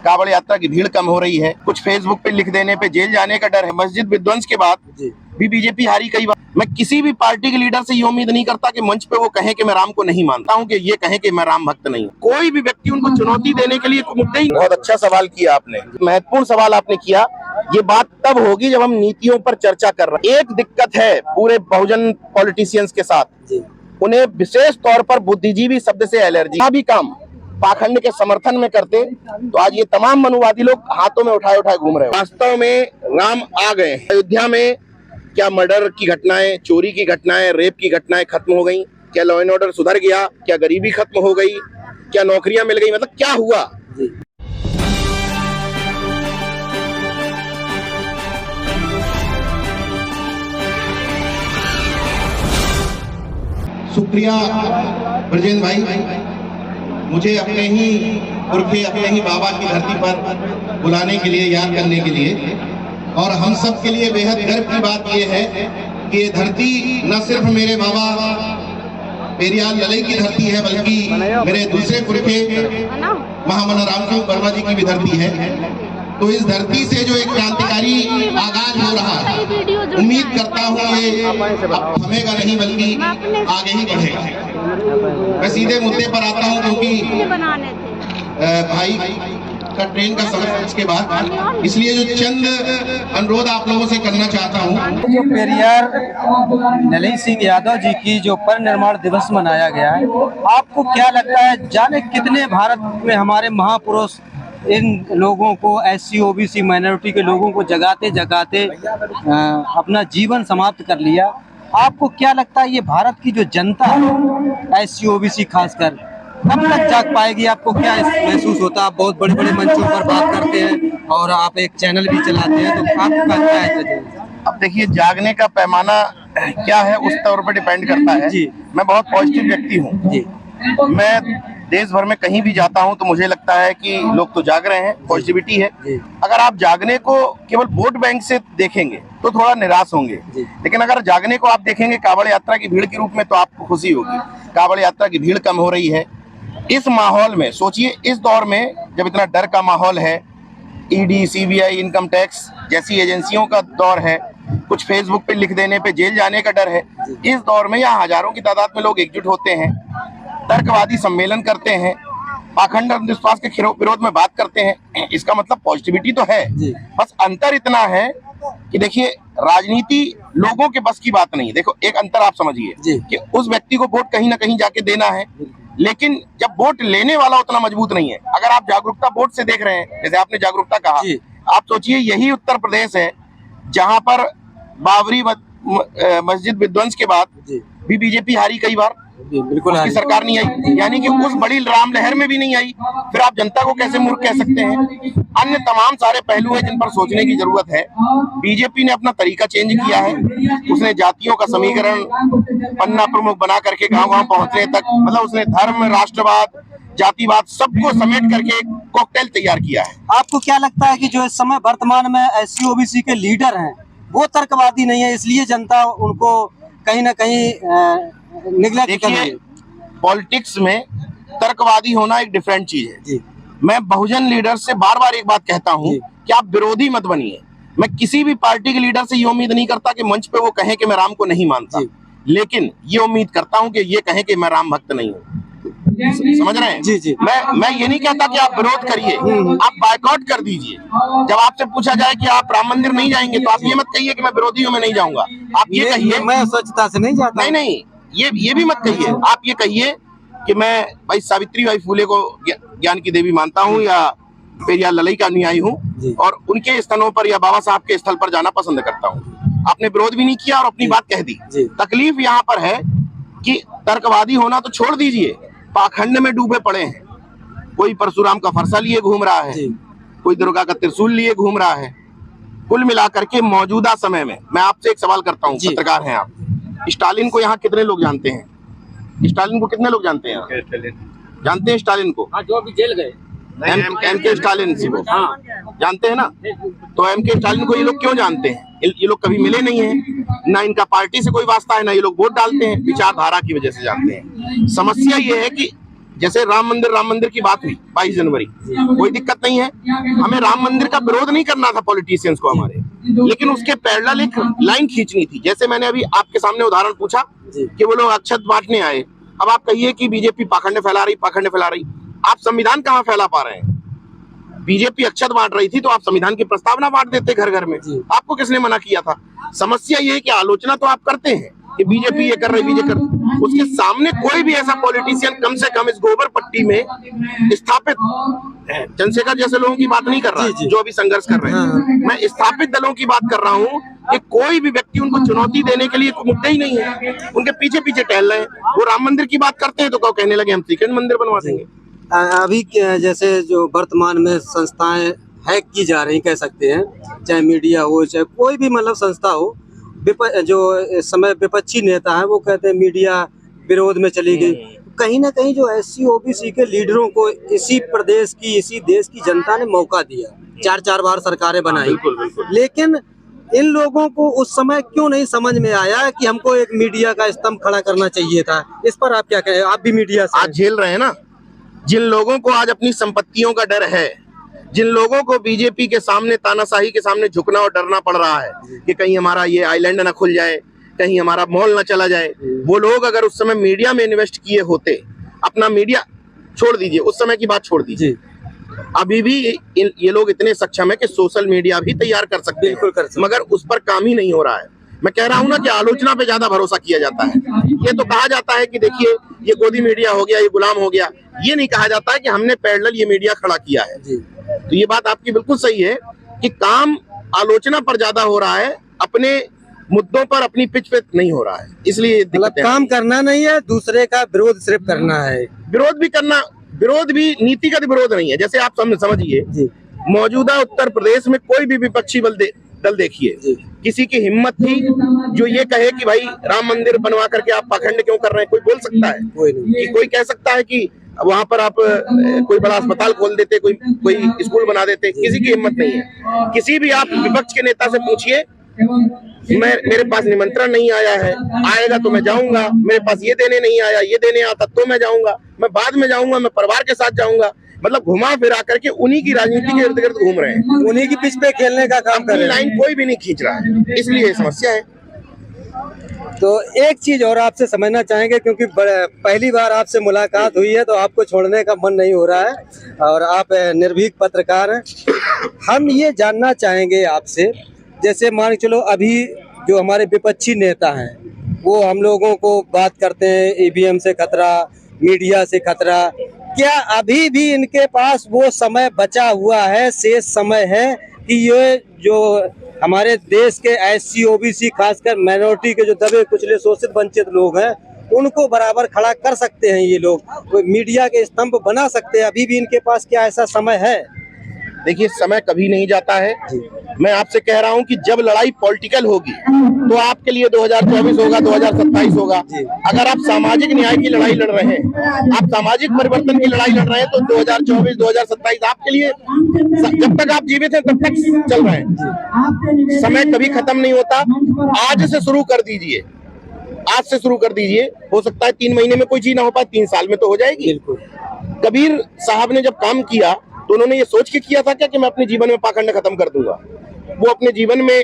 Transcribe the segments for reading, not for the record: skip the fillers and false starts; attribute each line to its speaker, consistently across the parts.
Speaker 1: कांवड़ यात्रा की भीड़ कम हो रही है। कुछ फेसबुक पे लिख देने पे जेल जाने का डर है। मस्जिद विध्वंस के बाद भी बीजेपी हारी कई बार। मैं किसी भी पार्टी के लीडर से ये उम्मीद नहीं करता कि मंच पे वो कहें कि मैं राम को नहीं मानता हूं, कि ये कहें कि मैं राम भक्त नहीं हूं। कोई भी व्यक्ति उनको चुनौती देने के लिए मुद्दे ही। बहुत अच्छा सवाल किया आपने, महत्वपूर्ण सवाल आपने किया। ये बात तब होगी जब हम नीतियों पर चर्चा कर रहे हैं। एक दिक्कत है पूरे बहुजन पॉलिटिशियंस के साथ, उन्हें विशेष तौर पर बुद्धिजीवी शब्द से एलर्जी। भी काम पाखंड के समर्थन में करते तो आज ये तमाम मनुवादी लोग हाथों में उठाए उठाए घूम रहे हैं। वास्तव में राम आ गए। अयोध्या में क्या मर्डर की घटनाएं, चोरी की घटनाएं, रेप की घटनाएं खत्म हो गई? क्या लॉ एंड ऑर्डर सुधर गया? क्या गरीबी खत्म हो गई? क्या नौकरियां मिल गई? मतलब क्या हुआ? शुक्रिया ब्रजेंद्र भाई, मुझे अपने ही पुरखे, अपने ही बाबा की धरती पर बुलाने के लिए, याद करने के लिए। और हम सब के लिए बेहद गर्व की बात यह है कि ये धरती न सिर्फ मेरे बाबा पेरियार ललई की धरती है, बल्कि मेरे दूसरे पुरखे महामना रामचंद्र वर्मा जी की भी धरती है। तो इस धरती से जो एक क्रांतिकारी आगाज हो रहा है, उम्मीद करता हूँ ये थमेगा नहीं बल्कि आगे ही बढ़ेगा। मैं सीधे मुद्दे पर आता हूँ, क्योंकि भाई का ट्रेन का समय इसके बाद, इसलिए जो चंद अनुरोध आप लोगों से करना चाहता हूँ।
Speaker 2: जो पेरियार ललई सिंह यादव जी की जो परिनिर्वाण दिवस मनाया गया है, आपको क्या लगता है, जाने कितने भारत में हमारे महापुरुष इन लोगों को, SC OBC माइनॉरिटी के लोगों को जगाते जगाते अपना जीवन समाप्त कर लिया। आपको क्या लगता है ये भारत की जो जनता है, SC OBC खासकर, कब तक जाग पाएगी? आपको क्या महसूस होता है? आप बहुत बड़े बड़े मंचों पर बात करते हैं और आप एक चैनल भी चलाते हैं, तो आपका क्या है?
Speaker 1: अब देखिए, जागने का पैमाना क्या है उस तौर पर डिपेंड करता है जी। मैं बहुत पॉजिटिव व्यक्ति हूँ जी। मैं देश भर में कहीं भी जाता हूं तो मुझे लगता है कि लोग तो जाग रहे हैं, पॉजिटिविटी है। अगर आप जागने को केवल वोट बैंक से देखेंगे तो थोड़ा निराश होंगे, लेकिन अगर जागने को आप देखेंगे कांवड़ यात्रा की भीड़ के रूप में तो आपको खुशी होगी। कांवड़ यात्रा की भीड़ कम हो रही है। इस माहौल में सोचिए, इस दौर में जब इतना डर का माहौल है, ED, CBI, इनकम टैक्स जैसी एजेंसियों का दौर है, कुछ फेसबुक पे लिख देने पे जेल जाने का डर है, इस दौर में यहाँ हजारों की तादाद में लोग एकजुट होते हैं, तर्कवादी सम्मेलन करते हैं, पाखंड अंधविश्वास के विरोध में बात करते हैं। इसका मतलब पॉजिटिविटी तो है, बस अंतर इतना है कि देखिए, राजनीति लोगों के बस की बात नहीं। देखो, एक अंतर आप समझिए कि उस व्यक्ति को वोट कहीं ना कहीं जाके देना है, लेकिन जब वोट लेने वाला उतना मजबूत नहीं है। अगर आप जागरूकता वोट से देख रहे हैं, जैसे आपने जागरूकता कहा, आप सोचिए यही उत्तर प्रदेश है जहां पर बाबरी मस्जिद विध्वंस के बाद भी बीजेपी हारी कई बार, बिल्कुल उसकी सरकार नहीं आई, यानी कि उस बड़ी राम लहर में भी नहीं आई। फिर आप जनता को कैसे मूर्ख कह सकते हैं? अन्य तमाम सारे पहलू हैं जिन पर सोचने की जरूरत है। बीजेपी ने अपना तरीका चेंज किया है। उसने जातियों का समीकरण पन्ना प्रमुख बना करके गांव-गांव पहुंचने तक, मतलब उसने धर्म, राष्ट्रवाद, जातिवाद सबको समेट करके कॉकटेल तैयार किया है।
Speaker 2: आपको क्या लगता है कि जो इस समय वर्तमान में SC OBC के लीडर हैं वो तर्कवादी नहीं है, इसलिए जनता उनको कहीं ना कहीं निगलेक्ट कर रही है?
Speaker 1: पॉलिटिक्स में तर्कवादी होना एक डिफरेंट चीज है जी। मैं बहुजन लीडर से बार बार एक बात कहता हूँ कि आप विरोधी मत बनिए। मैं किसी भी पार्टी के लीडर से ये उम्मीद नहीं करता कि मंच पे वो कहें कि मैं राम को नहीं मानता, लेकिन ये उम्मीद करता हूँ कि ये कहें कि मैं राम भक्त नहीं हूँ। समझ रहे हैं जी जी। मैं ये नहीं कहता कि आप विरोध करिए, आप बायकॉट कर दीजिए। जब आपसे पूछा जाए कि आप राम मंदिर नहीं जाएंगे तो आप ये मत कहिए कि मैं विरोधी हूँ, मैं नहीं जाऊंगा। आप ये कहिए
Speaker 2: मैं स्वच्छता से नहीं जाता।
Speaker 1: नहीं, ये भी मत कहिए। आप ये कहिए कि मैं भाई सावित्री बाई फुले को ज्ञान की देवी मानता हूँ, या पेरियार ललई का अनुयायी हूँ, और उनके स्थलों पर या बाबा साहब के स्थल पर जाना पसंद करता हूँ। आपने विरोध भी नहीं किया और अपनी बात कह दी। तकलीफ यहाँ पर है कि तर्कवादी होना तो छोड़ दीजिए, पाखंड में डूबे पड़े हैं। कोई परशुराम का फरसा लिए घूम रहा है, कोई दुर्गा का त्रिशूल लिए घूम रहा है। कुल मिलाकर के मौजूदा समय में मैं आपसे एक सवाल करता हूँ, पत्रकार हैं आप, स्टालिन को यहाँ कितने लोग जानते हैं? स्टालिन को कितने लोग जानते हैं? जानते हैं स्टालिन को?
Speaker 3: जो अभी जेल गए
Speaker 1: MK स्टालिन जी को जानते हैं ना? तो MK स्टालिन को ये लोग क्यों जानते हैं? ये लोग कभी मिले नहीं हैं, ना इनका पार्टी से कोई वास्ता है, ना ये लोग वोट डालते हैं, विचारधारा की वजह से जानते हैं। समस्या ये है कि जैसे राम मंदिर की बात हुई 22 जनवरी, कोई दिक्कत नहीं है, हमें राम मंदिर का विरोध नहीं करना था पॉलिटिशियंस को हमारे, लेकिन उसके पैरेलल एक लाइन खींचनी थी। जैसे मैंने अभी आपके सामने उदाहरण पूछा कि वो लोग अक्षत बांटने आए, अब आप कहिए कि बीजेपी पाखंड फैला रही, आप संविधान कहाँ फैला पा रहे हैं? बीजेपी अक्षत बांट रही थी तो आप संविधान की प्रस्तावना बांट देते घर घर में, आपको किसने मना किया था? समस्या ये है कि आलोचना तो आप करते हैं कि बीजेपी ये कर रही, उसके सामने कोई भी ऐसा पॉलिटिशियन कम से कम इस गोबर पट्टी में स्थापित, चंद्रशेखर जैसे लोगों की बात नहीं कर रहा जो अभी संघर्ष कर रहे हैं, मैं स्थापित दलों की बात कर रहा हूँ कि कोई भी व्यक्ति उनको चुनौती देने के लिए मुद्दा ही नहीं है, उनके पीछे पीछे टहल रहे हैं। वो राम मंदिर की बात करते हैं तो कहने लगे हम सेकंड मंदिर बनवा देंगे।
Speaker 2: अभी जैसे जो वर्तमान में संस्थाएं हैक की जा रही कह सकते हैं, चाहे मीडिया हो चाहे कोई भी मतलब संस्था हो, जो इस समय विपक्षी नेता है वो कहते हैं मीडिया विरोध में चली गई। कहीं ना कहीं जो SC OBC के लीडरों को इसी प्रदेश की, इसी देश की जनता ने मौका दिया, 4 बार सरकारें बनाई, लेकिन इन लोगों को उस समय क्यों नहीं समझ में आया कि हमको एक मीडिया का स्तंभ खड़ा करना चाहिए था? इस पर आप क्या कहें? आप भी मीडिया से
Speaker 1: आज झेल रहे हैं ना। जिन लोगों को आज अपनी संपत्तियों का डर है, जिन लोगों को बीजेपी के सामने, तानाशाही के सामने झुकना और डरना पड़ रहा है कि कहीं हमारा ये आइलैंड ना खुल जाए, कहीं हमारा मॉल ना चला जाए, वो लोग अगर उस समय मीडिया में इन्वेस्ट किए होते, अपना मीडिया छोड़ दीजिए, उस समय की बात छोड़ दीजिए, अभी भी ये लोग इतने सक्षम है कि सोशल मीडिया भी तैयार कर सकते हैं, मगर उस पर काम ही नहीं हो रहा है। मैं कह रहा हूं ना कि आलोचना पे ज्यादा भरोसा किया जाता है। ये तो कहा जाता है कि देखिए ये गोदी मीडिया हो गया, ये गुलाम हो गया, ये नहीं कहा जाता है कि हमने पैरेलल ये मीडिया खड़ा किया है। तो ये बात आपकी बिल्कुल सही है कि काम आलोचना पर ज्यादा हो रहा है, अपने मुद्दों पर, अपनी पिच पे नहीं हो रहा है, इसलिए
Speaker 2: काम करना नहीं है, दूसरे का विरोध सिर्फ करना है।
Speaker 1: विरोध भी करना, विरोध भी नीतिगत विरोध नहीं है। जैसे आप समझिए, मौजूदा उत्तर प्रदेश में कोई भी विपक्षी दल देखिए, किसी की हिम्मत थी जो ये कहे कि भाई राम मंदिर बनवा करके आप पाखंड क्यों कर रहे हैं? कोई बोल सकता है? कोई कह सकता है कि वहां पर आप कोई बड़ा अस्पताल खोल देते, कोई स्कूल बना देते? किसी की हिम्मत नहीं है। किसी भी आप विपक्ष के नेता से पूछिए, मेरे पास निमंत्रण नहीं आया है, आएगा तो मैं जाऊंगा, मेरे पास ये देने नहीं आया, ये देने आता तो मैं जाऊंगा, मैं बाद में जाऊंगा, मैं परिवार के साथ जाऊंगा। मतलब घुमा फिरा करके उन्हीं की राजनीति के इर्द गिर्द घूम रहे हैं,
Speaker 2: उन्हीं की पिच पे खेलने का काम कर रहे हैं।
Speaker 1: लाइन कोई भी नहीं खींच रहा है, इसलिए ये समस्या है।
Speaker 2: तो एक चीज और आपसे समझना चाहेंगे, क्योंकि पहली बार आपसे मुलाकात हुई है तो आपको छोड़ने का मन नहीं हो रहा है और आप निर्भीक पत्रकार हैं। हम ये जानना चाहेंगे आपसे, जैसे मान चलो अभी जो हमारे विपक्षी नेता हैं वो हम लोगों को बात करते हैं EVM से खतरा, मीडिया से खतरा, क्या अभी भी इनके पास वो समय बचा हुआ है, शेष समय है कि ये जो हमारे देश के SC OBC खासकर माइनॉरिटी के जो दबे कुचले शोषित वंचित लोग हैं उनको बराबर खड़ा कर सकते हैं? ये लोग कोई मीडिया के स्तंभ बना सकते हैं? अभी भी इनके पास क्या ऐसा समय है?
Speaker 1: देखिए, समय कभी नहीं जाता है। मैं आपसे कह रहा हूं कि जब लड़ाई पॉलिटिकल होगी तो आपके लिए 2024 होगा, 2027 होगा। अगर आप सामाजिक न्याय की लड़ाई लड़ रहे हैं, आप सामाजिक परिवर्तन की लड़ाई लड़ रहे हैं, तो 2024, 2027 आपके लिए, जब तक आप जीवित हैं तब तक चल रहे हैं। समय कभी खत्म नहीं होता। आज से शुरू कर दीजिए, आज से शुरू कर दीजिए। हो सकता है 3 महीने में कोई चीज ना हो पाए, 3 साल में तो हो जाएगी। कबीर साहब ने जब काम किया तो उन्होंने ये सोच के किया था क्या कि मैं अपने जीवन में पाखंड खत्म कर दूंगा? वो अपने जीवन में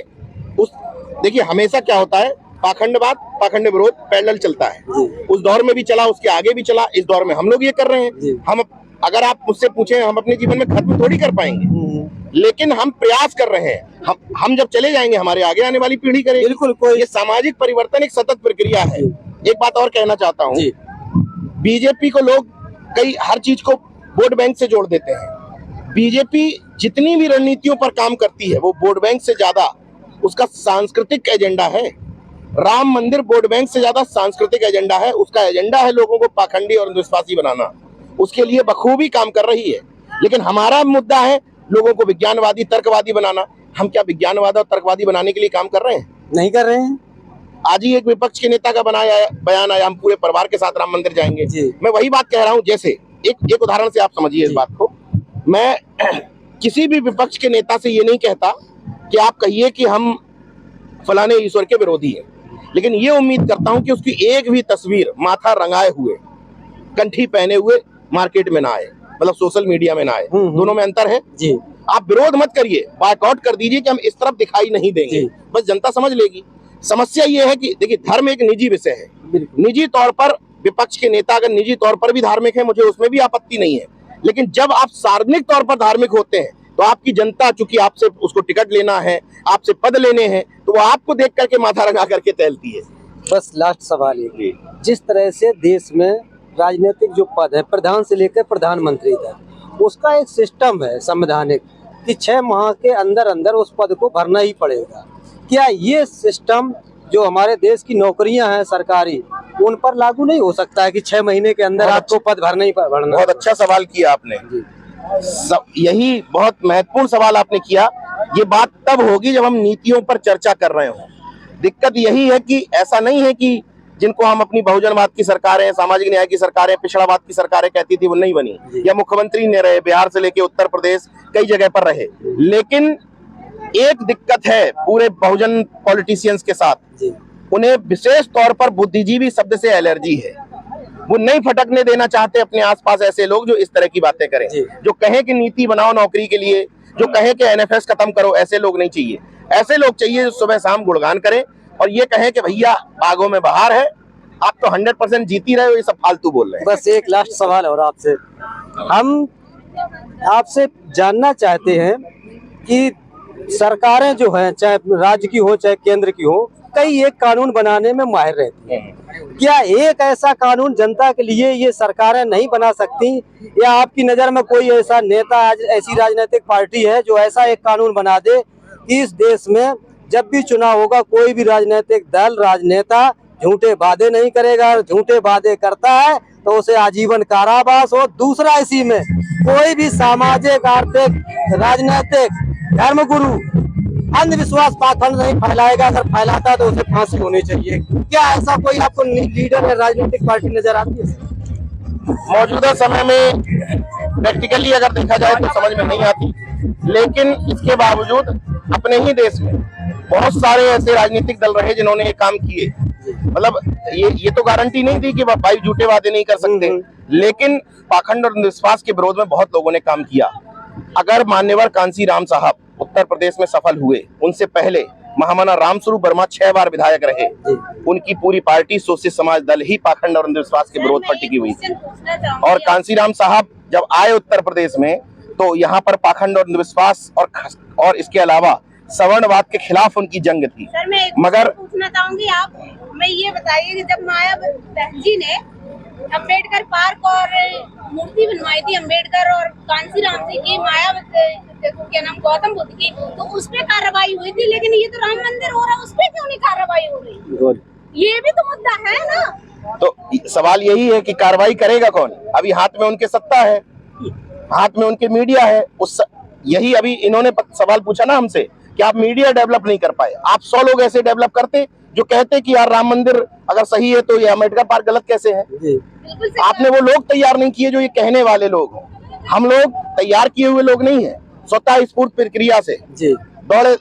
Speaker 1: देखिए हमेशा क्या होता है, पाखंडवाद, पाखंड विरोध पैरेलल चलता है। उस दौर में भी चला, उसके आगे भी चला, इस दौर में हम लोग ये कर रहे हैं। हम, अगर आप मुझसे पूछें, हम अपने जीवन में खत्म थोड़ी कर पाएंगे, लेकिन हम प्रयास कर रहे हैं। हम जब चले जाएंगे हमारे आगे आने वाली पीढ़ी करेगी। बिल्कुल, ये सामाजिक परिवर्तन एक सतत प्रक्रिया है। एक बात और कहना चाहता हूँ, बीजेपी को लोग हर चीज को वोट बैंक से जोड़ देते हैं। बीजेपी जितनी भी रणनीतियों पर काम करती है वो वोट बैंक से ज्यादा उसका सांस्कृतिक एजेंडा है। राम मंदिर वोट बैंक से ज्यादा सांस्कृतिक एजेंडा है। उसका एजेंडा है लोगों को पाखंडी और अंधविश्वासी बनाना। उसके लिए बखूबी काम कर रही है। लेकिन हमारा मुद्दा है लोगों को विज्ञानवादी, तर्कवादी बनाना। हम क्या विज्ञानवाद और तर्कवादी बनाने के लिए काम कर रहे हैं? नहीं कर रहे हैं। आज ही एक विपक्ष के नेता का बयान आया, हम पूरे परिवार के साथ राम मंदिर जाएंगे। मैं वही बात कह रहा हूँ, जैसे एक उदाहरण से आप समझिए इस बात को। मैं किसी भी विपक्ष के नेता से ये नहीं कहता कि आप कहिए कि हम फलाने ईश्वर के विरोधी हैं, लेकिन ये उम्मीद करता हूं कि उसकी एक भी तस्वीर माथा रंगाए हुए, कंठी पहने हुए मार्केट में ना आए, मतलब सोशल मीडिया में ना आए। दोनों में अंतर है
Speaker 2: जी।
Speaker 1: आप विरोध मत करिए, बायकॉट कर दीजिए कि हम इस तरफ दिखाई नहीं देंगे, बस जनता समझ लेगी। समस्या ये है कि देखिए धर्म एक निजी विषय है, निजी तौर पर विपक्ष के नेता अगर निजी तौर पर भी धार्मिक है, मुझे उसमें भी आपत्ति नहीं है, लेकिन जब आप सार्वजनिक तौर पर धार्मिक होते हैं तो आपकी जनता, चूंकि आपसे उसको टिकट लेना है, आपसे पद लेने हैं, तो वो आपको देख करके माथा रंगा करके टहलती है।
Speaker 2: बस लास्ट सवाल ये, जिस तरह से देश में राजनीतिक जो पद है प्रधान से लेकर प्रधानमंत्री तक, उसका एक सिस्टम है संवैधानिक कि 6 माह के अंदर अंदर उस पद को भरना ही पड़ेगा। क्या ये सिस्टम जो हमारे देश की नौकरियां हैं सरकारी, उन पर लागू नहीं हो सकता है कि 6 महीने के अंदर आपको पद भरना ही भरना?
Speaker 1: बहुत अच्छा सवाल किया आपने, यही बहुत महत्वपूर्ण सवाल आपने किया। ये बात तब होगी जब हम नीतियों पर चर्चा कर रहे हो। दिक्कत यही है कि ऐसा नहीं है कि जिनको हम अपनी बहुजनवाद की सरकारें, सामाजिक न्याय की सरकारें, पिछड़ावाद की सरकारें कहती थी वो नहीं बनी, या मुख्यमंत्री ने रहे, बिहार से लेके उत्तर प्रदेश कई जगह पर रहे, लेकिन एक दिक्कत है पूरे बहुजन पॉलिटिशियंस के साथ, उन्हें विशेष तौर पर बुद्धिजीवी शब्द से एलर्जी है। वो नहीं फटकने देना चाहते अपने आसपास ऐसे लोग जो इस तरह की बातें करें, जो कहें कि नीति बनाओ नौकरी के लिए, जो कहें कि एनएफएस खत्म करो। ऐसे लोग नहीं चाहिए, ऐसे लोग चाहिए जो सुबह शाम गुणगान करें और ये कहें कि भैया बागों में बहार है, आप तो 100% जीत ही रहे हो, ये सब फालतू बोल रहे हैं।
Speaker 2: बस एक लास्ट सवाल और आपसे, हम आपसे जानना चाहते हैं कि सरकारें जो हैं, चाहे राज्य की हो चाहे केंद्र की हो, कई एक कानून बनाने में माहिर रहती हैं। क्या एक ऐसा कानून जनता के लिए ये सरकारें नहीं बना सकती, या आपकी नज़र में कोई ऐसा नेता, ऐसी राजनीतिक पार्टी है जो ऐसा एक कानून बना दे कि इस देश में जब भी चुनाव होगा कोई भी राजनीतिक दल, राजनेता झूठे वादे नहीं करेगा, झूठे वादे करता है तो उसे आजीवन कारावास हो। दूसरा, इसी में कोई भी सामाजिक, आर्थिक, राजनीतिक, धर्मगुरु अंधविश्वास पाखंड नहीं फैलाएगा, अगर फैलाता है तो उसे फांसी होनी चाहिए। क्या ऐसा कोई आपको लीडर या राजनीतिक पार्टी नजर आती है?
Speaker 1: मौजूदा समय में प्रैक्टिकली अगर देखा जाए तो समझ में नहीं आती, लेकिन इसके बावजूद अपने ही देश में बहुत सारे ऐसे राजनीतिक दल रहे जिन्होंने ये काम किए। मतलब ये तो गारंटी नहीं थी कि भाई झूठे वादे नहीं कर सकते, लेकिन पाखंड और विश्वास के विरोध में बहुत लोगों ने काम किया। अगर मान्यवर कांसी राम साहब उत्तर प्रदेश में सफल हुए, उनसे पहले महामना रामस्वरूप वर्मा 6 बार विधायक रहे, उनकी पूरी पार्टी सोशलिस्ट समाज दल ही पाखंड और अंधविश्वास के विरोध पर टिकी हुई थी। और कांसीराम साहब जब आए उत्तर प्रदेश में तो यहाँ पर पाखंड और अंधविश्वास और इसके अलावा सवर्णवाद के खिलाफ उनकी जंग थी। मगर
Speaker 3: पूछना चाहूंगी, आप मैं ये बताइए कि जब माया बहन जी ने अम्बेडकर पार्क और मूर्ति बनवाई थी अम्बेडकर और कांसीराम जी की, माया क्या नाम, गौतम बुद्ध की, तो उस पे कार्रवाई हुई थी, लेकिन ये तो राम मंदिर हो रहा है, उस पे क्यों नहीं कार्रवाई हो रही? ये भी तो मुद्दा है ना।
Speaker 1: तो सवाल यही है कि कार्रवाई करेगा कौन? अभी हाथ में उनके सत्ता है, हाथ में उनके मीडिया है। यही अभी इन्होंने सवाल पूछा ना हमसे कि आप मीडिया डेवलप नहीं कर पाए। आप 100 लोग ऐसे डेवलप करते जो कहते कि यार राम मंदिर अगर सही है तो ये अम्बेडकर पार्क गलत कैसे है। आपने वो लोग तैयार नहीं किए जो ये कहने वाले लोग हो। हम लोग तैयार किए हुए लोग नहीं है, स्वतः स्फूर्त प्रक्रिया से दौड़े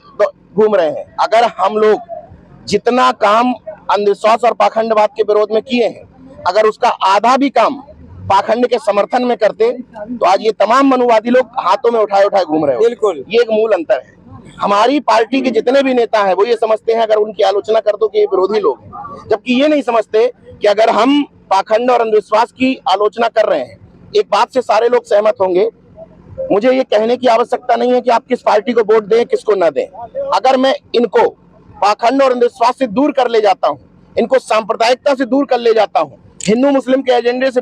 Speaker 1: घूम रहे हैं। अगर हम लोग जितना काम अंधविश्वास और पाखंडवाद के विरोध में किए हैं, अगर उसका आधा भी काम पाखंड के समर्थन में करते तो आज ये तमाम मनुवादी लोग हाथों में उठाए उठाए घूम रहे हो।
Speaker 2: बिल्कुल,
Speaker 1: ये एक मूल अंतर है। हमारी पार्टी के जितने भी नेता हैं वो ये समझते हैं अगर उनकी आलोचना कर दो कि ये विरोधी लोग हैं, जबकि ये नहीं समझते कि अगर हम पाखंड और अंधविश्वास की आलोचना कर रहे हैं, एक बात से सारे लोग सहमत होंगे, मुझे ये कहने की आवश्यकता नहीं है कि आप किस पार्टी को वोट दें किसको न दें। अगर मैं इनको पाखंड और अंधविश्वास से दूर कर ले जाता हूँ, इनको सांप्रदायिकता से दूर कर ले जाता हूँ, हिंदू मुस्लिम के एजेंडे से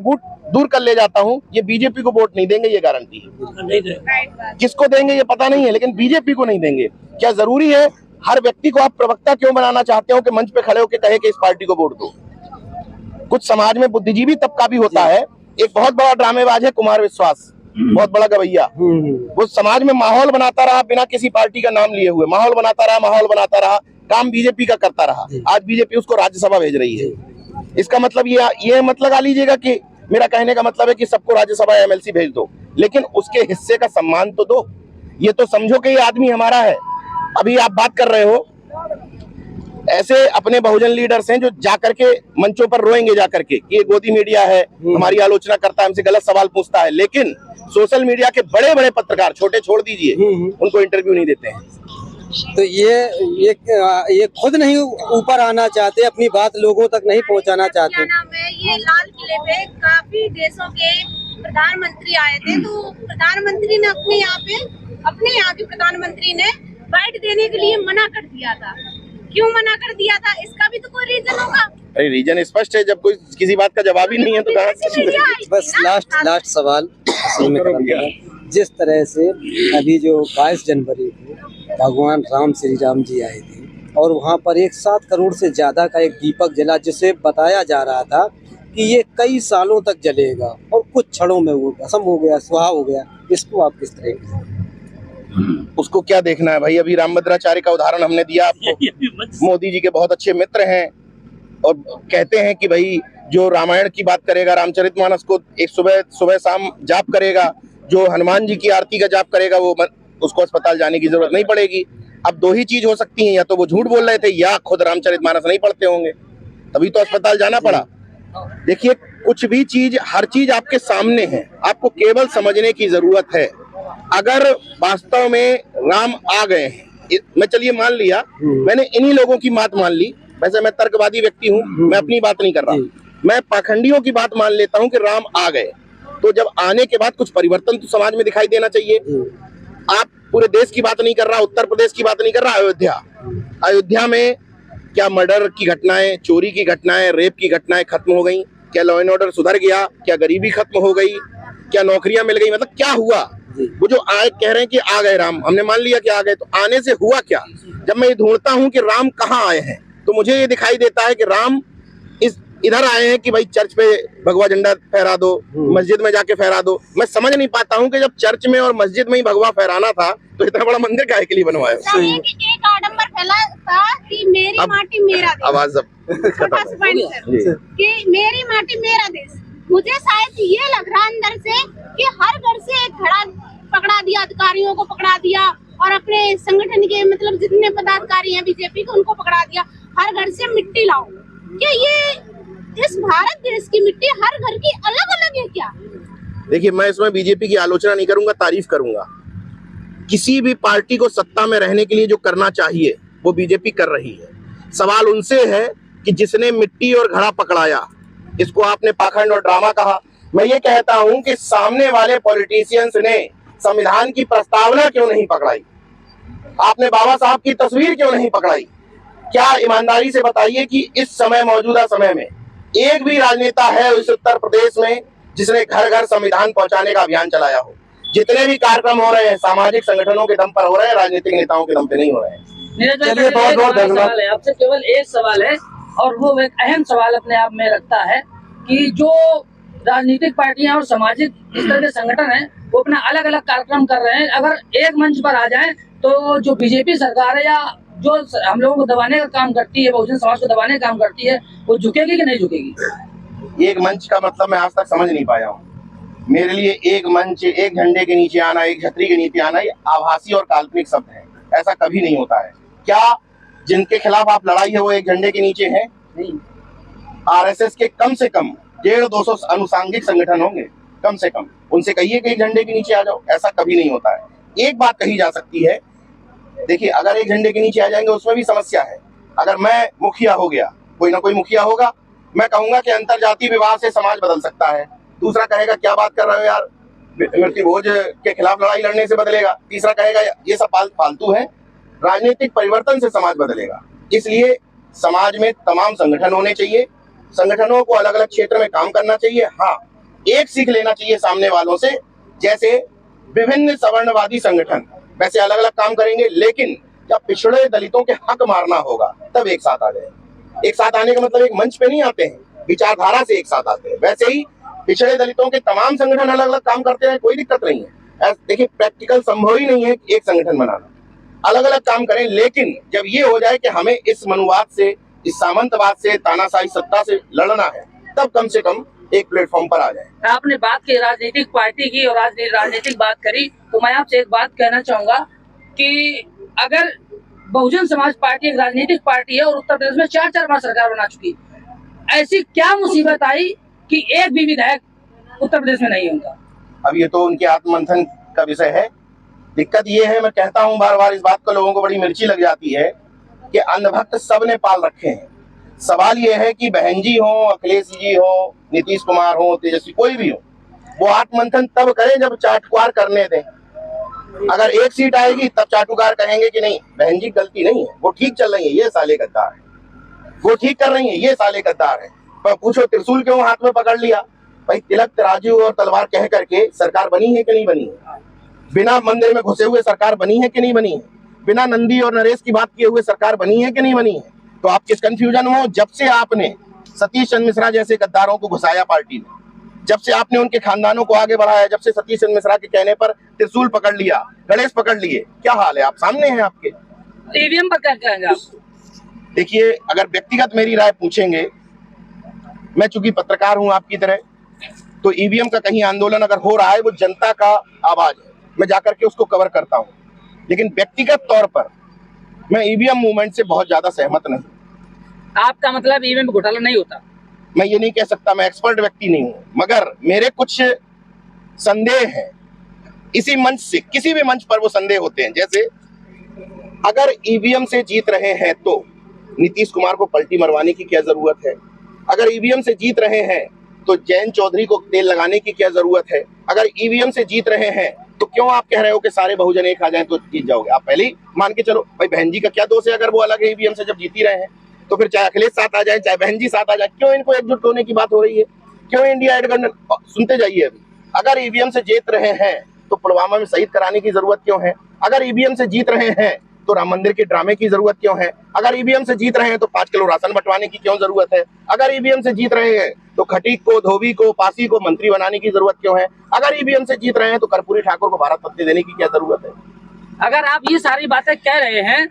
Speaker 1: दूर कर ले जाता हूँ, ये बीजेपी को वोट नहीं देंगे, ये गारंटी है। किसको देंगे ये पता नहीं है, लेकिन बीजेपी को नहीं देंगे। क्या जरूरी है हर व्यक्ति को आप प्रवक्ता क्यों बनाना चाहते हो कि मंच पे खड़े होकर कहे कि इस पार्टी को वोट दो? कुछ समाज में बुद्धिजीवी तबका भी होता है। एक बहुत बड़ा ड्रामेबाज है कुमार विश्वास, बहुत बड़ा गवैया। वो समाज में माहौल बनाता रहा बिना किसी पार्टी का नाम लिए हुए, माहौल बनाता रहा, काम बीजेपी का करता रहा। आज बीजेपी उसको राज्यसभा भेज रही है। इसका मतलब ये मत लगा लीजिएगा कि मेरा कहने का मतलब है कि सबको राज्यसभा एमएलसी भेज दो, लेकिन उसके हिस्से का सम्मान तो दो। ये तो समझो कि ये आदमी हमारा है। अभी आप बात कर रहे हो ऐसे अपने बहुजन लीडर्स हैं जो जाकर के मंचों पर रोएंगे जाकर के कि ये गोदी मीडिया है, हमारी आलोचना करता है, हमसे गलत सवाल पूछता है, लेकिन सोशल मीडिया के बड़े बड़े पत्रकार, छोटे छोड़ दीजिए, उनको इंटरव्यू नहीं देते हैं।
Speaker 2: तो ये खुद नहीं ऊपर आना चाहते, अपनी बात लोगों तक नहीं पहुंचाना चाहते।
Speaker 3: क्या नाम है, ये लाल किले पे काफी देशों के प्रधानमंत्री आए थे, तो प्रधानमंत्री ने अपने यहाँ के प्रधानमंत्री ने बाइट देने के लिए मना कर दिया था। क्यों मना कर दिया था, इसका भी तो कोई रीजन होगा।
Speaker 1: अरे रीजन स्पष्ट है, जब कोई किसी बात का जवाब ही नहीं है तो कहाँ।
Speaker 2: बस लास्ट सवाल जिस तरह से अभी जो 22 जनवरी को भगवान राम श्री राम जी आए थे और वहाँ पर 7 करोड़ से ज्यादा का एक दीपक जला, जिसे बताया जा रहा था कि ये कई सालों तक जलेगा और कुछ क्षणों में वो भस्म हो गया, स्वाहा हो गया, इसको आप किस तरह से?
Speaker 1: उसको क्या देखना है भाई, अभी रामभद्राचार्य का उदाहरण हमने दिया आपको। मोदी जी के बहुत अच्छे मित्र हैं और कहते हैं कि भाई जो रामायण की बात करेगा, रामचरितमानस को एक सुबह शाम जाप करेगा, जो हनुमान जी की आरती का जाप करेगा, वो उसको अस्पताल जाने की जरूरत नहीं पड़ेगी। अब 2 ही चीज हो सकती है, या तो वो झूठ बोल रहे थे या खुद रामचरितमानस नहीं पढ़ते होंगे, तभी तो अस्पताल जाना पड़ा। देखिए, कुछ भी चीज, हर चीज आपके सामने है, आपको केवल समझने की जरूरत है। अगर वास्तव में राम आ गए हैं, मैं चलिए मान लिया, मैंने इन्हीं लोगों की बात मान ली, वैसे मैं तर्कवादी व्यक्ति हूँ, मैं अपनी बात नहीं कर रहा, मैं पाखंडियों की बात मान लेता हूँ कि राम आ गए, तो जब आने के बाद कुछ परिवर्तन तो समाज में दिखाई देना चाहिए। आप पूरे देश की बात नहीं कर रहा, उत्तर प्रदेश की बात नहीं कर रहा, अयोध्या में क्या मर्डर की घटनाएं, चोरी की घटनाएं, रेप की घटनाएं खत्म हो गई? क्या लॉ एंड ऑर्डर सुधर गया? क्या गरीबी खत्म हो गई? क्या नौकरियां मिल गई? मतलब क्या हुआ? वो जो आए कह रहे हैं कि आ गए राम, हमने मान लिया कि आ गए, तो आने से हुआ क्या? जब मैं ये ढूंढता हूँ कि राम कहाँ आए हैं, तो मुझे ये दिखाई देता है कि राम इधर आए हैं कि भाई चर्च पे भगवा झंडा फहरा दो, मस्जिद में जाके फहरा दो। मैं समझ नहीं पाता हूँ कि जब चर्च में और मस्जिद में ही भगवा फहराना था तो इतना बड़ा मंदिर काहे के लिए बनवाया?
Speaker 3: एक आडंबर फैला था कि मेरी माटी मेरा देश।
Speaker 1: आवाज
Speaker 3: कि मेरी माटी मेरा देश। मुझे शायद ये लग रहा अंदर से कि हर घर से एक घड़ा पकड़ा दिया, अधिकारियों को पकड़ा दिया और अपने संगठन के मतलब जितने पदाधिकारी हैं बीजेपी के, उनको पकड़ा दिया, हर घर से मिट्टी लाओ। क्या ये इस भारत देश की मिट्टी हर घर की अलग अलग है क्या?
Speaker 1: देखिए, मैं इसमें बीजेपी की आलोचना नहीं करूंगा, तारीफ करूंगा। किसी भी पार्टी को सत्ता में रहने के लिए जो करना चाहिए वो बीजेपी कर रही है। सवाल उनसे है कि जिसने मिट्टी और घड़ा पकड़ाया, इसको आपने पाखंड और ड्रामा कहा। मैं ये कहता हूं कि सामने वाले पॉलिटिशियंस ने संविधान की प्रस्तावना क्यों नहीं पकड़ाई? आपने बाबा साहब की तस्वीर क्यों नहीं पकड़ाई? क्या ईमानदारी से बताइए कि इस समय, मौजूदा समय में एक भी राजनेता है इस उत्तर प्रदेश में जिसने घर घर संविधान पहुंचाने का अभियान चलाया हो? जितने भी कार्यक्रम हो रहे हैं सामाजिक संगठनों के दम पर हो रहे हैं, राजनीतिक नेताओं के दम पे नहीं हो रहे हैं।
Speaker 4: चलिए, बहुत बहुत धन्यवाद। आपसे केवल एक सवाल है और वो एक अहम सवाल अपने आप में रखता है कि जो राजनीतिक पार्टियां और सामाजिक स्तर के संगठन हैं वो अपना अलग अलग कार्यक्रम कर रहे हैं, अगर एक मंच पर आ जाएं तो जो बीजेपी सरकार है या जो हम लोगों को दबाने का काम करती है, बहुजन समाज को दबाने का काम करती है, वो झुकेगी कि नहीं झुकेगी?
Speaker 1: एक मंच का मतलब मैं आज तक समझ नहीं पाया हूँ। मेरे लिए एक मंच, एक झंडे के नीचे आना, एक छतरी के नीचे आना, ये आभासी और काल्पनिक शब्द है, ऐसा कभी नहीं होता है। क्या जिनके खिलाफ आप लड़ाई है वो एक झंडे के नीचे है? नहीं। आरएसएस के कम से कम 150-200 अनुसांगिक संगठन होंगे, कम से कम, उनसे कहिए कि एक झंडे के नीचे आ जाओ, ऐसा कभी नहीं होता है। एक बात कही जा सकती है, देखिए, अगर एक झंडे के नीचे आ जाएंगे उसमें भी समस्या है। अगर मैं मुखिया हो गया, कोई ना कोई मुखिया होगा, मैं कहूंगा कि अंतरजातीय विवाह से समाज बदल सकता है। दूसरा कहेगा क्या बात कर रहे हो यार, मृत्यु भोज के खिलाफ लड़ाई लड़ने से बदलेगा। तीसरा कहेगा ये सब फालतू है, राजनीतिक परिवर्तन से समाज बदलेगा। इसलिए समाज में तमाम संगठन होने चाहिए, संगठनों को अलग अलग क्षेत्र में काम करना चाहिए। हाँ, एक सीख लेना चाहिए सामने वालों से, जैसे विभिन्न सवर्णवादी संगठन वैसे अलग अलग काम करेंगे, लेकिन जब पिछड़े दलितों के हक मारना होगा तब एक साथ आ जाए। एक साथ आने का मतलब एक मंच पे नहीं आते हैं, विचारधारा से एक साथ आते हैं। वैसे ही पिछड़े दलितों के तमाम संगठन अलग अलग काम करते हैं, कोई दिक्कत नहीं है। देखिए, प्रैक्टिकल संभव ही नहीं है एक संगठन बनाना, अलग अलग काम करें। लेकिन जब ये हो जाए कि हमें इस मनुवाद से, इस सामंतवाद से, तानाशाही सत्ता से लड़ना है, तब कम से कम एक प्लेटफॉर्म पर आ जाए।
Speaker 4: आपने बात की राजनीतिक पार्टी की और राजनीतिक बात करी, तो मैं आपसे एक बात कहना चाहूंगा कि अगर बहुजन समाज पार्टी एक राजनीतिक पार्टी है और उत्तर प्रदेश में 4-4 बार सरकार बना चुकी। ऐसी क्या मुसीबत आई कि एक भी विधायक उत्तर प्रदेश में नहीं होगा?
Speaker 1: अब ये तो उनके आत्ममंथन का विषय है। दिक्कत ये है, मैं कहता हूं बार बार, इस बात को लोगों को बड़ी मिर्ची लग जाती है कि अंधभक्त सबने पाल रखे हैं। सवाल ये है कि बहन जी हो, अखिलेश जी हो, नीतीश कुमार हो, तेजस्वी कोई भी हो, वो आत्ममंथन तब करें जब चाटुकार करने दें। अगर एक सीट आएगी तब चाटुकार कहेंगे कि नहीं बहन जी गलती नहीं है, वो ठीक चल रही है, ये साले गद्दार है, वो ठीक कर रही है, ये साले गद्दार है। पर पूछो त्रिशूल क्यों हाथ में पकड़ लिया? भाई तिलक तराजू और तलवार कह करके सरकार बनी है कि नहीं बनी है? बिना मंदिर में घुसे हुए सरकार बनी है कि नहीं बनी है? बिना नंदी और नरेश की बात किए हुए सरकार बनी है कि नहीं बनी है? तो आप किस कंफ्यूजन में हो? जब से आपने सतीश चंद्र मिश्रा जैसे गद्दारों को घुसाया पार्टी में, जब से आपने उनके खानदानों को आगे बढ़ाया, जब से सतीश चंद्र मिश्रा के कहने पर त्रिशूल पकड़ लिया, गणेश पकड़ लिए, क्या हाल है? आप सामने हैं आपके।
Speaker 4: ईवीएम पर क्या कहेंगे आप?
Speaker 1: देखिए, अगर व्यक्तिगत मेरी राय पूछेंगे, मैं चूंकि पत्रकार हूं आपकी तरह, तो ईवीएम का कहीं आंदोलन अगर हो रहा है वो जनता का आवाज है, मैं जाकर के उसको कवर करता हूं। लेकिन व्यक्तिगत तौर पर मैं ईवीएम मूवमेंट से बहुत ज्यादा सहमत नहीं।
Speaker 4: आपका मतलब ईवीएम में घोटाला नहीं होता?
Speaker 1: मैं ये नहीं कह सकता, मैं एक्सपर्ट व्यक्ति नहीं हूं, मगर मेरे कुछ संदेह हैं। इसी मंच से, किसी भी मंच पर वो संदेह होते हैं। जैसे अगर ईवीएम से जीत रहे हैं तो नीतीश कुमार को पलटी मरवाने की क्या जरूरत है? अगर ईवीएम से जीत रहे हैं तो जयंत चौधरी को तेल लगाने की क्या जरूरत है? अगर ईवीएम से जीत रहे हैं तो क्यों आप कह रहे हो कि सारे बहुजन एक आ जाएं तो जीत जाओगे? आप पहले ही मान के चलो। भाई बहन जी का क्या दोष है अगर वो अलग है ईवीएम से जब जीत ही रहे हैं? तो फिर चाहे अखिलेश साथ आ जाए, चाहे बहन जी साथ आ जाए, क्यों इनको एकजुट होने की बात हो रही है? क्यों इंडिया एड करने? सुनते जाइए। अभी अगर ईवीएम से जीत रहे हैं तो पुलवामा में शहीद कराने की जरूरत क्यों है? अगर ईवीएम से जीत रहे हैं तो राम मंदिर के ड्रामे की जरूरत क्यों है? अगर ईवीएम से जीत रहे हैं तो 5 किलो राशन बंटवाने की क्यों जरूरत है? अगर ईवीएम से जीत रहे हैं तो खटीक को, धोबी को, पासी को मंत्री बनाने की जरूरत क्यों है? अगर ईवीएम से जीत रहे हैं तो कर्पूरी ठाकुर को भारत रत्न देने की क्या जरूरत है?
Speaker 4: अगर आप ये सारी बातें कह रहे हैं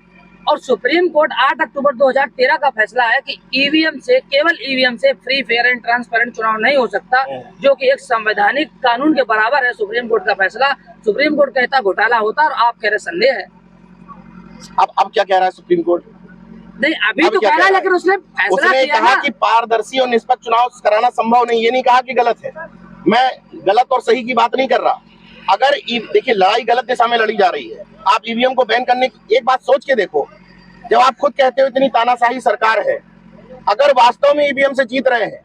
Speaker 4: और सुप्रीम कोर्ट 8 अक्टूबर 2013 का फैसला है कि ईवीएम से, केवल ईवीएम से फ्री, फेयर एंड ट्रांसपेरेंट चुनाव नहीं हो सकता, जो कि एक संवैधानिक कानून के बराबर है सुप्रीम कोर्ट का फैसला। सुप्रीम कोर्ट कहता घोटाला होता और आप कह रहे संदेह है।
Speaker 1: अब क्या कह रहा है सुप्रीम कोर्ट?
Speaker 4: नहीं, अभी तो कह रहा है, लेकिन उसने फैसला किया
Speaker 1: कहा कि पारदर्शी और निष्पक्ष चुनाव कराना संभव नहीं। ये नहीं कहा कि गलत है। मैं गलत और सही की बात नहीं कर रहा। अगर देखिए, लड़ाई गलत दिशा में लड़ी जा रही है। आप ईवीएम को बैन करने की एक बात सोच के देखो, जब आप खुद कहते हो इतनी तानाशाही सरकार है, अगर वास्तव में ईवीएम से जीत रहे हैं,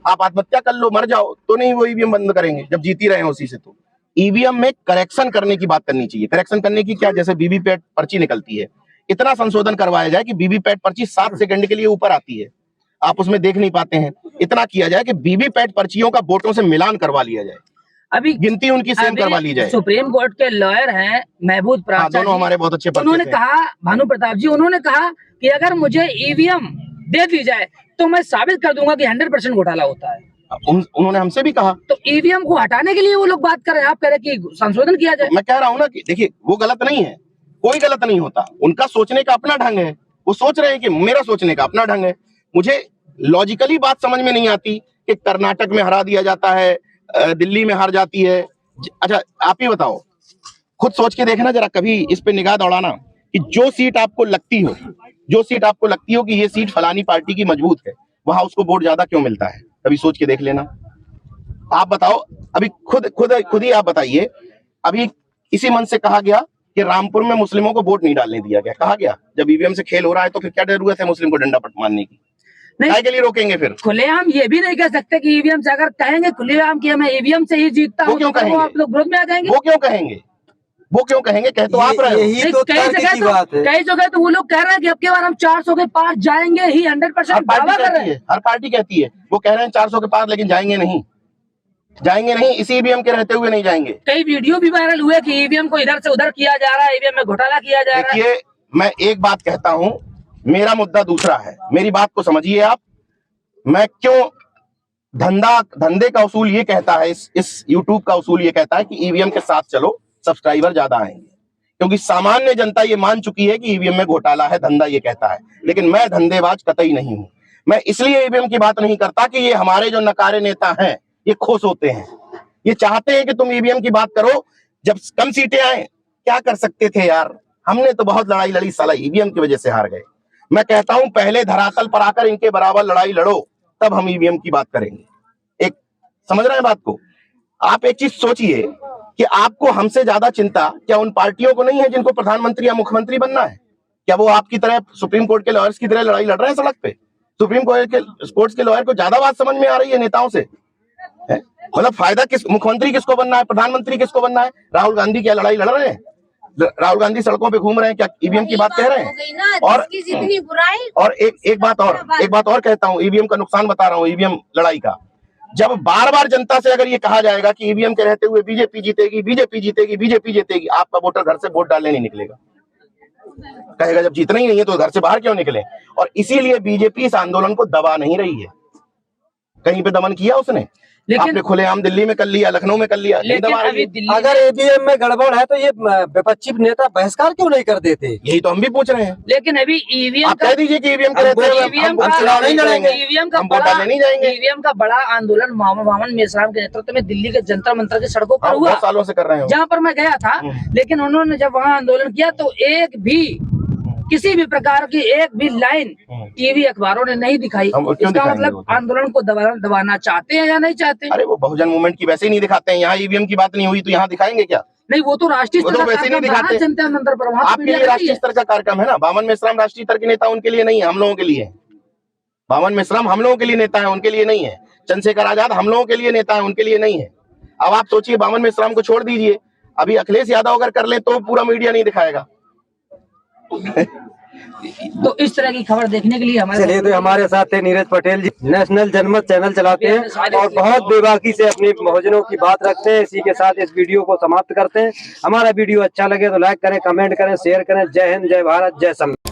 Speaker 1: आप आत्महत्या कर लो, मर जाओ, तो नहीं वो ईवीएम बंद करेंगे जब जीत ही रहे हैं उसी से। तो ईवीएम में करेक्शन करने की बात करनी चाहिए। करेक्शन करने की क्या? जैसे वीवीपैट पर्ची निकलती है, इतना संशोधन करवाया जाए कि वीवीपैट पर्ची 7 सेकंड के लिए ऊपर आती है, आप उसमें देख नहीं पाते हैं। इतना किया जाए कि वीवीपैट पर्चियों का वोटों से मिलान करवा लिया जाए,
Speaker 4: अभी
Speaker 1: गिनती उनकी सेम करवा ली जाए।
Speaker 4: सुप्रीम कोर्ट के लॉयर हैं महबूब प्रताप,
Speaker 1: दोनों हमारे बहुत अच्छे परिचित
Speaker 4: उन्होंने
Speaker 1: हैं।
Speaker 4: कहा, भानु प्रताप जी, उन्होंने कहा कि अगर मुझे ईवीएम दे दी जाए तो मैं साबित कर दूंगा कि 100% घोटाला होता है।
Speaker 1: उन्होंने हमसे भी कहा।
Speaker 4: तो ईवीएम को हटाने के लिए वो लोग बात कर रहे हैं, आप कह रहे हैं कि संशोधन किया जाए।
Speaker 1: मैं कह रहा हूं ना कि देखिए, वो गलत नहीं है, कोई गलत नहीं होता। उनका सोचने का अपना ढंग है। वो सोच रहे हैं कि मेरा सोचने का अपना ढंग है। मुझे लॉजिकली बात समझ में नहीं आती कि कर्नाटक में हरा दिया जाता है, दिल्ली में हार जाती है। अच्छा, आप ही बताओ, खुद सोच के देखना जरा, कभी इस पे निगाह दौड़ाना कि जो सीट आपको लगती हो कि ये सीट फलानी पार्टी की मजबूत है, वहां उसको वोट ज्यादा क्यों मिलता है? कभी सोच के देख लेना। आप बताओ, अभी खुद ही आप बताइए। अभी इसी मन से कहा गया कि रामपुर में मुस्लिमों को वोट नहीं डालने दिया गया। कहा गया जब ईवीएम से खेल हो रहा है तो फिर क्या जरूरत है मुस्लिम को डंडा पट मारने की? नहीं के लिए रोकेंगे फिर?
Speaker 4: खुलेआम ये भी नहीं कह सकते कि ईवीएम से, अगर कहेंगे खुलेआम कि मैं ईवीएम से ही जीतता हूं,
Speaker 1: क्यों कहेंगे?
Speaker 4: आप लोग विरोध में आ जाएंगे।
Speaker 1: वो क्यों कहेंगे? कह तो आप रहे हो।
Speaker 2: यही तो तर्क की बात है।
Speaker 4: कई जगह तो वो लोग कह रहे हैं कि अब की बार हम 400 के पार जाएंगे ही, 100% दावा कर रहे हैं।
Speaker 1: हर पार्टी कहती है, वो कह रहे हैं 400 के पार, लेकिन जाएंगे नहीं। इसी ईवीएम के रहते हुए नहीं जाएंगे।
Speaker 4: कई वीडियो भी वायरल हुए कि ईवीएम को इधर से उधर किया जा रहा है, ईवीएम में घोटाला किया जा रहा है।
Speaker 1: देखिए, मैं एक बात कहता हूं, मेरा मुद्दा दूसरा है। मेरी बात को समझिए आप। मैं क्यों धंधे का उसूल ये कहता है, इस यूट्यूब का उसूल ये कहता है कि ईवीएम के साथ चलो, सब्सक्राइबर ज्यादा आएंगे। क्योंकि सामान्य जनता ये मान चुकी है कि ईवीएम में घोटाला है, धंधा ये कहता है। लेकिन मैं धंधेबाज कतई नहीं हूं। मैं इसलिए ईवीएम की बात नहीं करता कि ये हमारे जो नकारे नेता हैं ये खुश होते हैं, ये चाहते हैं कि तुम ईवीएम की बात करो। जब कम सीटें आए, क्या कर सकते थे यार? हमने तो बहुत लड़ाई लड़ी, साला ईवीएम की वजह से हार गए। मैं कहता हूं पहले धरातल पर आकर इनके बराबर लड़ाई लड़ो, तब हम ईवीएम की बात करेंगे। एक समझ रहे हैं बात को? आप एक चीज सोचिए कि आपको हमसे ज्यादा चिंता क्या उन पार्टियों को नहीं है जिनको प्रधानमंत्री या मुख्यमंत्री बनना है? क्या वो आपकी तरह सुप्रीम कोर्ट के लॉयर्स की तरह लड़ाई लड़ रहे हैं सड़क पे? सुप्रीम कोर्ट के लॉयर को ज्यादा बात समझ में आ रही है नेताओं से? मतलब फायदा किस, मुख्यमंत्री किसको बनना है, प्रधानमंत्री किसको बनना है? राहुल गांधी क्या लड़ाई लड़ रहे हैं? राहुल गांधी सड़कों पे घूम रहे हैं, क्या ईवीएम की बात कह रहे हैं? और एक बात और कहता हूं, ईवीएम का नुकसान बता रहा हूं, ईवीएम लड़ाई का। जब बार बार जनता से अगर ये कहा जाएगा कि ईवीएम के रहते हुए बीजेपी जीतेगी, बीजेपी जीतेगी, बीजेपी जीतेगी, आपका वोटर घर से वोट डालने नहीं निकलेगा। कहेगा जब जीतना ही नहीं है तो घर से बाहर क्यों निकले? और इसीलिए बीजेपी इस आंदोलन को दबा नहीं रही है। कहीं पे दमन किया उसने? आपने खुलेआम दिल्ली में कर लिया, लखनऊ में कर लिया,
Speaker 4: लेकिन अभी
Speaker 2: अगर ईवीएम में गड़बड़ है तो ये विपक्षी नेता बहिष्कार क्यों नहीं कर देते?
Speaker 1: यही तो हम भी पूछ रहे हैं।
Speaker 4: लेकिन अभी ईवीएम
Speaker 1: आप कह दीजिए कि ईवीएम के रहते हुए हम चुनाव नहीं लड़ेंगे, हम वोट डालने नहीं जाएंगे।
Speaker 4: ईवीएम का बड़ा आंदोलन वामन मेश्राम के नेतृत्व में दिल्ली के जंतर मंतर की सड़कों पर हुआ,
Speaker 1: बहुत सालों से कर रहे हैं,
Speaker 4: जहाँ पर मैं गया था। लेकिन उन्होंने जब वहाँ आंदोलन किया तो एक भी किसी भी प्रकार की एक भी लाइन टीवी अखबारों ने नहीं दिखाई। इसका मतलब आंदोलन को दबाना चाहते हैं या नहीं चाहते?
Speaker 1: अरे वो बहुजन मूवमेंट की वैसे ही नहीं दिखाते हैं। यहाँ ईवीएम की बात नहीं हुई तो यहाँ दिखाएंगे क्या?
Speaker 4: नहीं, वो तो राष्ट्रीय स्तर का
Speaker 1: वैसे नहीं दिखाते। आपके लिए राष्ट्रीय स्तर का कार्यक्रम है ना। वामन मेश्राम राष्ट्रीय स्तर के नेता उनके लिए नहीं है, हम लोगों के लिए है। वामन मेश्राम हम लोगों के लिए नेता है, उनके लिए नहीं है। चंद्रशेखर आजाद हम लोगों के लिए नेता है, उनके लिए नहीं है। अब आप सोचिए, वामन मेश्राम को छोड़ दीजिए, अभी अखिलेश यादव अगर कर ले तो पूरा मीडिया नहीं दिखाएगा।
Speaker 4: तो इस तरह की खबर देखने के लिए
Speaker 2: चलिए, तो हमारे साथ थे नीरज पटेल जी, नेशनल जनमत चैनल चलाते हैं और बहुत बेबाकी से अपनी बहुजनों की बात रखते हैं। इसी के साथ इस वीडियो को समाप्त करते हैं। हमारा वीडियो अच्छा लगे तो लाइक करें, कमेंट करें, शेयर करें। जय हिंद, जय भारत, जय संविधान।